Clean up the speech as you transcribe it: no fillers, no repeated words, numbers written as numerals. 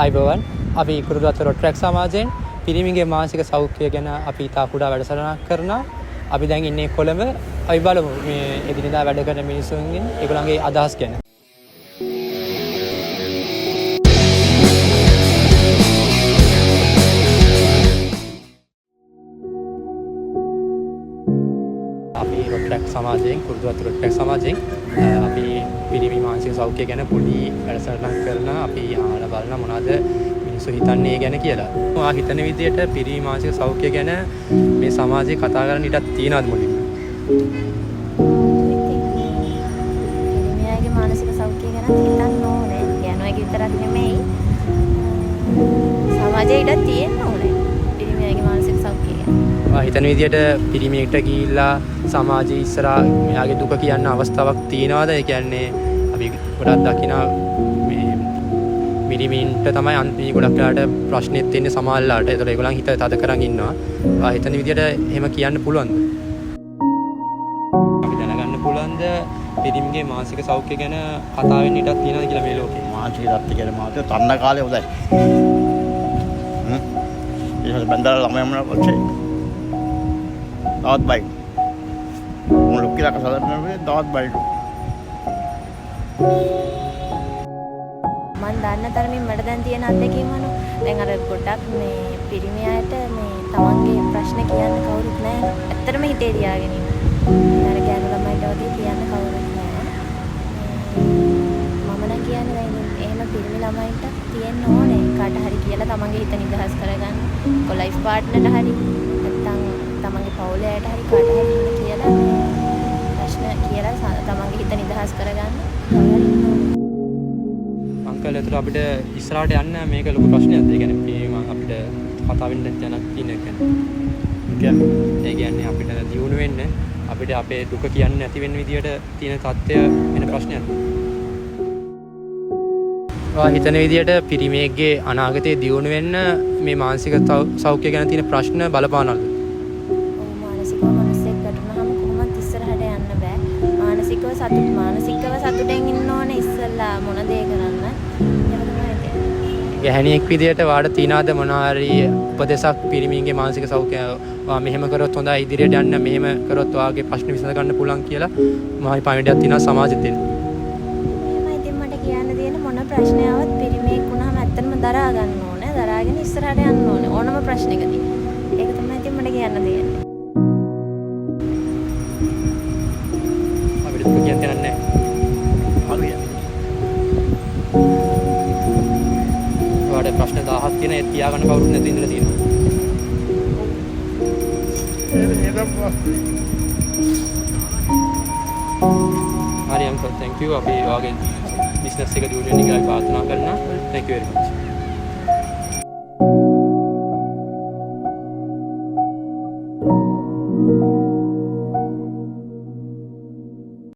අයිබෝවන් අපි කුරුළුවත්ත රොට්‍රැක් සමාජයෙන් පිරිමිගේ මානසික සෞඛ්‍යය ගැන අපි ඉතා කුඩා වැඩසටහනක් කරනවා. අපි දැන් ඉන්නේ කොළඹ. අපි බලමු මේ එදිනෙදා වැඩ කරන මිනිස්සුන්ගෙන් ඒගොල්ලන්ගේ අදහස් ගැන. අපි රොට්‍රැක් සමාජයෙන් කුරුළුවත්ත රොට්‍රැක් සමාජයෙන් අපි පිරිමි මානසික සෞඛ්‍ය ගැන පොඩි වැඩසටහනක් කරනවා. අපි අහලා බලන මොනවද මිනිස්සු හිතන්නේ ඒ ගැන කියලා. මා හිතන විදිහට පිරිමි මානසික සෞඛ්‍ය ගැන මේ සමාජයේ කතා කරන්න ඉඩක් තියෙනවද මුලින්ම? පිරිමියාගේ මානසික සෞඛ්‍ය ගැන හිතන්න ඕනේ. යනවාගේ විතරක් නෙමෙයි. සමාජයේ ඉඩක් තියෙන්න ඕනේ. පිරිමියාගේ මානසික සෞඛ්‍ය ගැන. මා හිතන විදිහට පිරිමියෙක්ට ගිහිල්ලා සමාජයේ ඉස්සරහා මෙයාගේ දුක කියන්න අවස්ථාවක් තියෙනවද? ඒ කියන්නේ අපි ගොඩක් දකිනා මිරිමින්ට තමයි අන්තිම ගොඩක් වෙලාට ප්‍රශ්නෙත් තියෙන්නේ සමාජලාට. ඒතකොට ඒගොල්ලන් හිත තද කරන් ඉන්නවා. හිතන විදිහට එහෙම කියන්න පුළුවන්ද? අපි දැනගන්න පුළුවන්ද පිරිමිගේ මානසික සෞඛ්‍ය ගැන කතා වෙන්න ඉඩක් තියෙනවද කියලා මේ ලෝකේ? මානසික සෞඛ්‍ය ගැන මාතේ තන්න කාලේ හොඳයි. ඊට බන්දර ළමයන් මොනවද? තවත් බයි. මුළු කියලා කසාදරන වේ තවත් බයි. මම දන්න තරමින් මට දැන් තියෙන අත්දැකීම් අනුව දැන් අර ගොඩක් මේ පිරිමියාට මේ තමන්ගේ ප්‍රශ්න කියන්න කවුරුත් නැහැ. ඇත්තටම හිතේ තියාගෙන ඉන්න. අර ගෑනු ළමයිට වගේ කියන්න කවුරුත් නැහැ. මම නම් කියන්නේ දැන් එහෙම පිරිමි ළමයින්ට තියෙන්න ඕනේ කාට හරි කියලා තමන්ගේ හිත නිදහස් කරගන්න. ලයිෆ් පාර්ට්නර්ට හරි නැත්නම් තමන්ගේ පවුලේ අයට හරි කාට හරි කියලා ප්‍රශ්න කියලා තමන්ගේ හිත නිදහස් කරගන්න. අංකල් එතකොට අපිට ඉස්සරහට යන්න මේක ලොකු ප්‍රශ්නයක්ද? ඒ කියන්නේ අපිට කතා වෙන්න දැනක් තියෙන එක. ඒ කියන්නේ අපිට දියුණු වෙන්න අපිට අපේ දුක කියන්නේ නැති වෙන විදියට තියෙන තත්ත්වය වෙන ප්‍රශ්නයක්ද? ඔයා හිතන විදියට පිරිමියෙක්ගේ අනාගතයේ දියුණු වෙන්න මේ මානසික සෞඛ්‍ය ගැන තියෙන ප්‍රශ්න බලපානවද? මානසිකව මිනිස්සෙක් ගැටුනහම කොහොමද ඉස්සරහට යන්න බෑ. මානසිකව සතුටෙන් ඉන්න ඕනේ ඉස්සෙල්ලා මොන දේ කරන්න. ගැහණියෙක් විදියට වාඩ තියනවාද මොනවා හරි උපදේශක් පිරිමින්ගේ මානසික සෞඛ්‍ය මෙහෙම කරොත් හොඳයි ඉදිරියට යන්න මෙහෙම කරොත් ඔයාගේ ප්‍රශ්න විසඳ ගන්න පුළුවන් කියලා මොහොයි පණිවිඩයක් තියෙනවා සමාජෙත් දෙන්න. එහෙමයි ඉතින් මට කියන්න තියෙන මොන ප්‍රශ්නාවක් පිරිමියෙක් වුණාම ඇත්තටම දරා ගන්න ඕනේ. දරාගෙන ඉස්සරහට යන්න ඕනේ ඕනම ප්‍රශ්නයකදී. ඒක තමයි ඉතින් මට කියන්න තියෙන්නේ. අපිට දුක කියන්න නැහැ. ප්‍රශ්න 1000ක් තියෙන ඒ තියාගන්න කවුරුත් නැති ඉඳලා තියෙනවා. හරි අංකල් thank you. අපි ඔයාගේ බිස්නස් එක දියුණු වෙන්න කියලා ප්‍රාර්ථනා කරනවා. thank you very much.